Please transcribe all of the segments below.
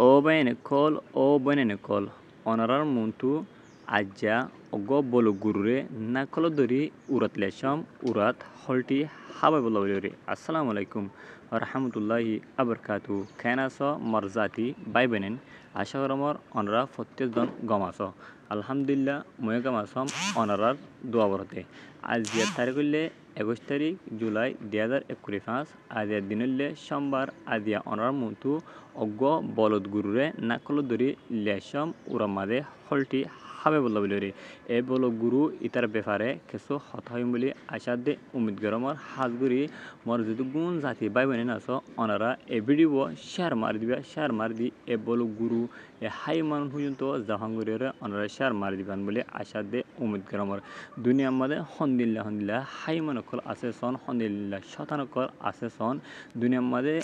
O bene call onarar muntu aja ogo bolo gurure nakolodori urat lesham urat holti haba bolori assalamu alaikum warahmatullahi wabarakatuh kenaso marzati baibenen আশা করমর অনরা প্রত্যেকজন গমাস আলহামদুলিল্লাহ ময়ে গমাসম অনারার দোয়া বরতে আজ জিয়ার তারিখ হইলে 21 তারিখ জুলাই 2025 আজিয়ার দিন হইলে সোমবার আজিয়া অনার মন্তু অজ্ঞ বলদ গুরুরে নাকল ধরি লেশম উরামাদে হলটি হাবে বললা বলি এ বল গুরু ইতার ব্যাপারে কিছু হতা হইম বলে আশা দে উমিদ গরমর হাজগুড়ি মর যদি গুণ জাতি বাই বোনে নাচ অনারা এ ভিডিও শেয়ার মার দি এ বল গুরু এ হাই মানুষ পর্যন্ত জাহাঙ্গুরিয়রে অনারা শেয়ার মারি দিবান বলে আশা দে উমিদ গরমর দুনিয়ার মধ্যে হন্দিল্লা হাই মানুষ আছে সন হন্দিল্লা শতানকল আছে সন দুনিয়ার মধ্যে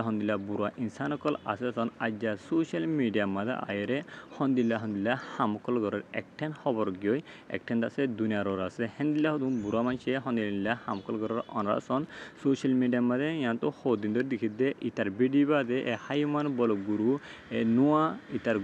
হন্দিল্লা বুড়া ইনসানকল আছে সন আজ্জা সোশ্যাল মিডিয়ার মধ্যে আয়রে হন্দিল্লা হামকল গরের একটেন খবর গিয়ে একটেন আছে দুনিয়ার আছে হেন্দিল্লা হদুম বুড়া মানুষে হন্দিল্লা হামকল গরের অনারা সন সোশ্যাল মিডিয়ার মধ্যে ইয়াতো হদিন ধরে দেখি দে ইতার ভিডিও বাদে এ হাই মানুষ বলো গুরু এ নোয়া ইতার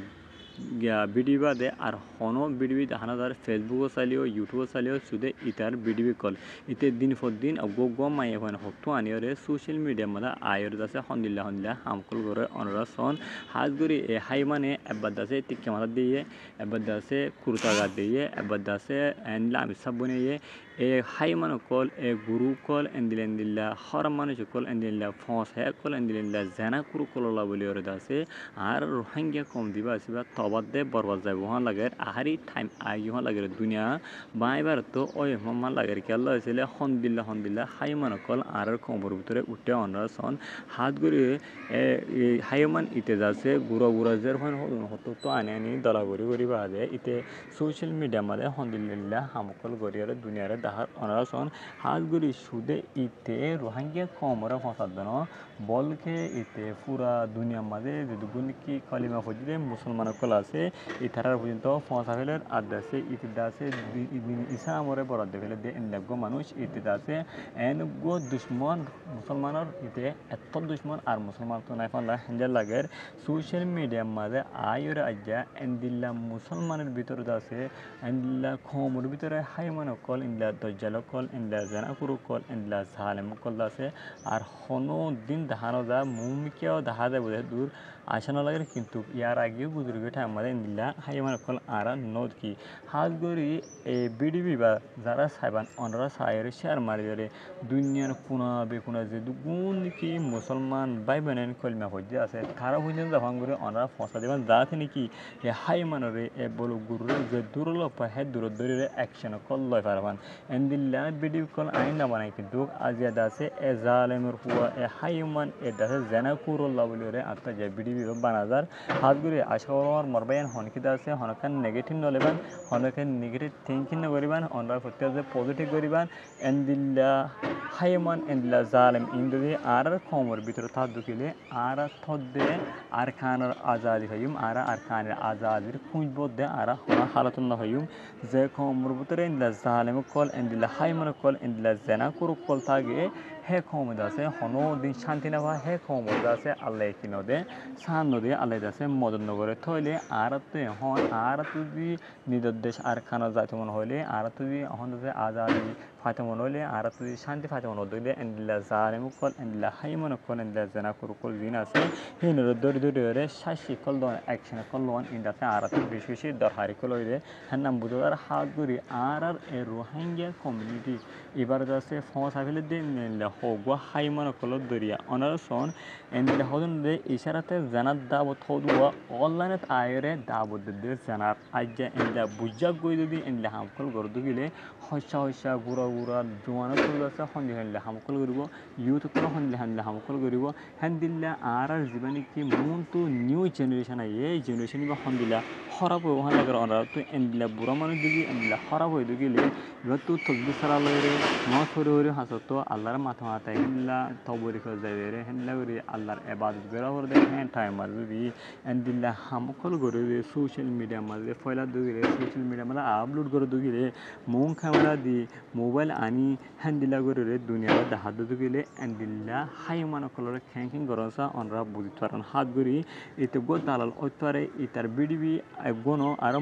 ভিডিও বাদে আর হনো ভিডিও দেখানো যার ফেসবুকও চালিও ইউটিউবও চালিও শুধু ইতার ভিডিও কল ইতে দিন পর দিন গো মাইয়ে হয় হতো আনিয়রে সোশ্যাল মিডিয়ার মধ্যে আয়র আছে হন্দিল্লা হামকল করে অনরা সন হাজ করি এ হাই মানে এবার দাসে টিকে মাথা দিয়ে এবার দাসে কুর্তা গা দিয়ে এবার দাসে এনলা আমি সব বনিয়ে এ হাই মানুষ কল এ গুরু কল এন্দিল্লা হর মানুষ কল এন্দিল্লা ফস হে কল এন্দিল্লা জেনা কুরু কললা বলি ওরে দাসে আর রোহিঙ্গা কম দিবা আসিবা তবাদ দে বরবাদ যাইব হন লাগে আহারি টাইম আই হন লাগে দুনিয়া বাইবার তো ওই হমান লাগে কেল্লা হয়েছিল হন্দিল্লা হাই মানুষ কল আর কমর ভিতরে উঠে অনরা সন হাত গড়ি হাইমান ইতে যাচ্ছে গুড়া জের হতো তো আনি দলা গড়ি বাদে ইতে সোশ্যাল মিডিয়া মাঝে হন্দিল্লা হামকল গড়িয়ার দুনিয়ার দাহার অনারা সন হাত গড়ি সুদে ইতে রোহিঙ্গা কমরা ফসাদ বলকে ইতে পুরা দুনিয়ার মাঝে যেটুকুন কি কলিমা ফজিলে মুসলমান কল আছে ইতারার পর্যন্ত ফসা ফেলের আড্ডা আছে ইতে আছে ইসা আমরে বরাদ ফেলে দে এনলাগ্য মানুষ ইতে আছে এনগ্য দুশ্মন মুসলমানের ইতে এত দুশ্মন আর মুসলমান তো নাই ফাল্লা হেঞ্জার লাগের সোশ্যাল মিডিয়ার মাঝে আয়রে আজ্জা এনদিল্লা মুসলমানের ভিতরে আছে এনদিল্লা খমর ভিতরে হাই মানুষ call in-law দজ্জাল call in-law জানাকুরু call in-law জালেম কল আছে আর হনো দিন দেখানো যা মুমিকেও দেখা যায় বোধ দূর আসানো লাগে কিন্তু ইয়ার আগেও বুজুর্গ আমাদের ইনদিল্লা হাই মানুষ কল আর নদ কি হাত গড়ি এ বিডিবি বা যারা সাইবান অনরা সাইরে শেয়ার মারি ধরে দুনিয়ার কোনা বেকুনা যে দুগুণ কি মুসলমান বাই বোনেন কলমা হজ্জে আছে তারা পর্যন্ত যখন করে অনরা ফসা দেবেন যাতে নাকি এ হাই মানরে এ বলো গুরুরে যে দূরলোক পায় হে দূর দূরে অ্যাকশন কল লয় পারবান এন্দিল্লা ভিডিও কল আইন না বানাই কিন্তু আজিয়াদ আছে এ জালেমের হুয়া এ হাইমান এ দাসে জেনা কুরল্লা বলি রে আত্মা যে ভিডিও বানাজার হাত ঘুরে আশা করবার মরবাইন হনকিতে আছে হনকান নেগেটিভ নলেবান হনকান নেগেটিভ থিঙ্কিং করিবান অনরা প্রত্যেক যে পজিটিভ করিবান এন্দিল্লা হাইমান এন্দিল্লা জালেম ইন্দুদি আর খমর ভিতরে থাক দুকিলে আর থদে আর খানের আজাদি হইম আর খানের আজাদির খুঁজবদে আর হনা হালাতুন না হইম যে খমর ভিতরে এন্দিল্লা জালেম কল এন্দিল্লা হাইমান কল এন্দিল্লা জেনা কুরু কল থাকে হে খমদ আছে হনো দিন শান্তি না হে খমদ আছে আল্লাহ কি নদে সান নদে আল্লাহ আছে মদন নগরে থইলে আর তো হন আর তুই নিজের দেশ আর খানা যাইতে মন হইলে আর তুই হন আজাদি ফাতে মন হইলে আর তুই শান্তি ফাতে মন হইলে এন্দিল্লা জালেম কল এন্দিল্লা হাইমান কল এন্দিল্লা জেনা কুরু কল দিন আছে হে নর দরি শাসি কল দন অ্যাকশন কল দন ইন্দাতে আর তুই বেশি দরহারি কল হইলে হ্যাঁ নাম বুঝার হাত গুরি আর এ রোহিঙ্গা কমিউনিটি এবার আছে ফসা ফেলে দিন হগুয়া হাইমান কল দরিয়া অনার সন এন্দিল্লা হদন দে ইশারাতে জানার দাবত হদুয়া অনলাইনে আয়রে দাবত দে জানার আজ্জা এন্দিল্লা বুঝা গই যদি এন্দিল্লা হামকল গরদু গিলে হসা গুড়া জোয়ানো কল আছে হন্দিল্লা হামকল করিব ইউথ কল হন্দিল্লা হামকল করিব হেন্দিল্লা আর জীবনে কি মন তো নিউ জেনারেশন এই জেনারেশন বা হন্দিল্লা খরাব হয়ে ওখান লাগে অনারা তো এন্দিল্লা বুড়া মানুষ দিকে এন্দিল্লা খরাব হয়ে গেলে এবার তো তকবি সারা লয়ে নথ হরে হাসত তো আল্লাহর মাথা হেনলা তবরি করে যাই রে হেনলা করে আল্লাহর এবাদত বেরা করে দেয় হ্যাঁ টাইম মাঝে এন্দিল্লা হামকল করে সোশ্যাল মিডিয়া মাঝে ফয়লা দুগিরে সোশ্যাল মিডিয়া মাঝে আপলোড করে দুগিরে মুং ক্যামেরা দি মোবাইল আনি হ্যান্দিলা করে দুনিয়া দেখা দুগিলে এন্দিল্লা হাই মানো কলরে খ্যাং গরসা অনরা বুঝতে পারেন হাত গড়ি এতে গো দালাল অত্যারে ইতার বিডিবি গনো আর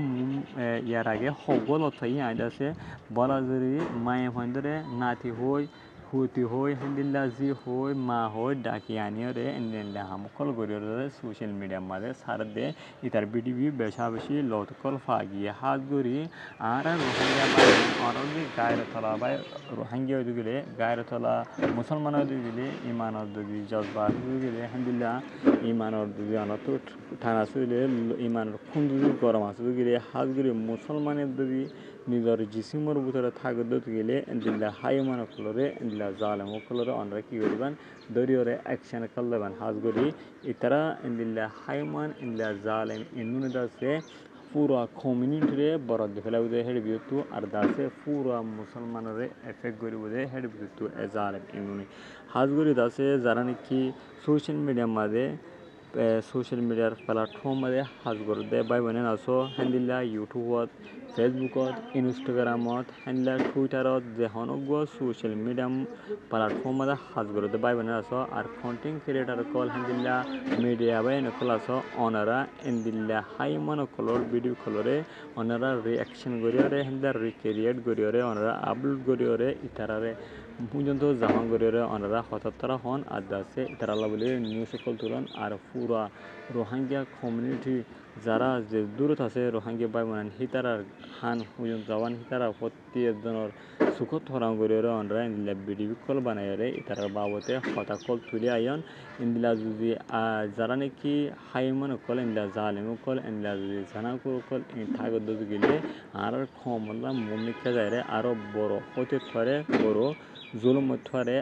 ইয়ার আগে হগল অথাই আইদাসে বলা জরি মায়ে ফন্দরে নাতি হই হুতি হই হেন্দিল্লা জি হই মা হই ডাকি আনিয়রে এন্দিল্লা হামকল গড়িয়রে সোশ্যাল মিডিয়া মাঝে সার দে ইতার বিডিবি বেশা বেশি লতকল ফাগিয়ে হাত গড়ি আর রোহিঙ্গা বাই অরবি গায়ের তলা বাই রোহিঙ্গা দুগিলে গায়ের তলা মুসলমান দুগিলে ইমানত দুগি জজবা দুগিলে হেন্দিল্লা ইমানর দুগি অনত থানা সুইলে ইমানের খুন দুগি গরম আছে দুগিলে হাত গড়ি মুসলমানের দুগি নিজের জিসিমর ভিতরে থাকতে গেলে এন্দিল্লা হাই মানে কলরে এন্দিল্লা জালেম কলরে অনরা কি করিবান দরিয়রে অ্যাকশন করলেবান হাজ গরি ইতারা এন্দিল্লা হাইমান এন্দিল্লা জালেম এনুনে দাসে পুরা কমিউনিটিরে বরাদ্দ ফেলাউদে হেড বিয়তু আর দাসে পুরা মুসলমানরে এফেক্ট করিবদে হেড বিয়তু এ জালেম এনুনে হাজ গরি দাসে যারা নাকি সোশ্যাল মিডিয়া মাঝে সোশ্যাল মিডিয়ার প্ল্যাটফর্ম মাঝে হাজ করে দে বাই বনে আসো হ্যান্দিল্লা ইউটিউবত ফেসবুকত ইনষ্টাগ্রামত হ্যান্দিল্লা টুইটারত যে হনগ সোশ্যাল মিডিয়া প্ল্যাটফর্ম মাঝে হাজ করে দে বাই বনে আসো আর কন্টেন্ট ক্রিয়েটার কল হ্যান্দিল্লা মিডিয়া বাই নকল আসো অনারা এন্দিল্লা হাই মানো কলর ভিডিও কলরে অনারা রিঅ্যাকশন করিয়রে হ্যান্দিল্লা রিক্রিয়েট করিয়রে অনারা আপলোড করিয়রে ইতারারে পর্যন্ত জামা গড়িয়ে অনারা হতাত্তরা হন আর দাসে ইতারাল্লা বলে নিউজ কল তুলন আর পুরা রোহিঙ্গা কমিউনিটি যারা যে দূরত আছে রোহিঙ্গা বাই মান হিতারার হান পর্যন্ত জওয়ান হিতারা প্রতি একজনের সুখত হরাম গড়িয়ে অনরা ইন্দিলা ভিডিও কল বানাইরে ইতারার বাবতে হতা কল তুলে আইন ইন্দিলা যদি যারা নাকি হাইমান কল ইন্দিলা জালেম কল ইন্দিলা যদি জানা কল থাকত গেলে আর ক্ষমতা মমিকা যায় আরো বড় হতে পারে বড় জুলুম মথরে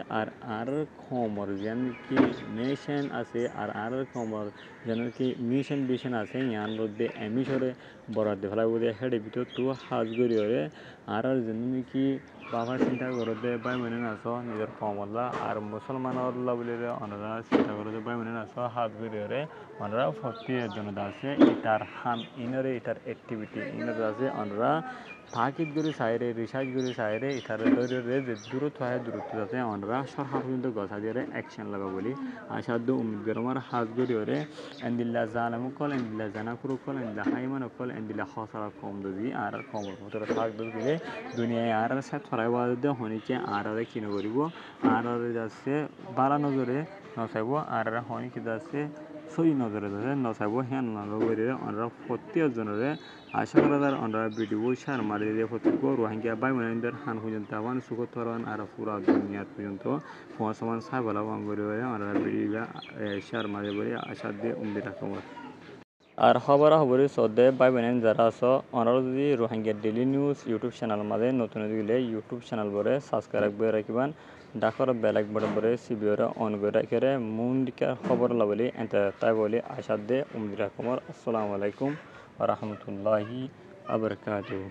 আর খমর যেন কি নেশন আছে আর খমর যেন কি মিশন বিশন আছে ইয়ান মধ্যে এমিশরে বরাদ্দ ফেলা বলে হেডে ভিতর তো হাজ গড়িয়ে আর যেন কি বাবা চিন্তা করতে বাই মনে নাচ নিজের কমল্লা আর মুসলমানল্লা বলে অনারা চিন্তা করতে বাই মনে নাচ হাত গড়িয়ে অনারা ভক্তি জন্য আছে ইটার হাম ইনরে ইটার অ্যাক্টিভিটি ইনরে আছে অনারা তাকিদ করে সাইরে রিসার্চ করে সাইরে ইতার দরিয়রে যে দূরত্ব হয় দূরত্ব যাতে অনরা সরকার পর্যন্ত গছা দিয়ে অ্যাকশন লাগা বলি আসাধ্য উম্মিদ করে আমার হাত গড়িয়ে এন্দিল্লা জালামু কল এন্দিল্লা জানাকুরু কল এন্দিল্লা হাইমানু কল এন্দিল্লা হসারা কম দবি আর কমর ভিতরে থাক দিলে দুনিয়ায় আর সাথে ছড়াই বাদে হনিকে আর কিনে করিব আর যাচ্ছে বালা নজরে নচাইব আর হনিকে যাচ্ছে সই নজরে যাচ্ছে নচাইব হ্যাঁ নজরে অনরা প্রত্যেকজনের আশা করা যায় অনরা ভিডিও শেয়ার মারি দিয়ে প্রত্যেক রোহিঙ্গা বাই মানিদের হান পর্যন্ত আবার সুখতরণ আর পুরা দুনিয়া পর্যন্ত সমান সাই বলা বাঙ্গরি হয়ে অনরা ভিডিও শেয়ার মারি বলে আশা দিয়ে উম্মিদ রাখব আর খবরে সদে বাই বোনেন যারা আছো ওনারা যদি Rohingya daily news YouTube channel মাঝে নতুন দিলে ইউটিউব চ্যানেল বলে সাবস্ক্রাইব করে রাখবেন ডাকর বেলাইক বটন বলে সিবিওরে অন করে রাখে মুন্ডিকা খবর লাবলি এন্ট তাই বলে আশা দে উম্মিদ রাখব আসসালামু আলাইকুম ওয়া রাহমাতুল্লাহি ওয়া বারাকাতুহু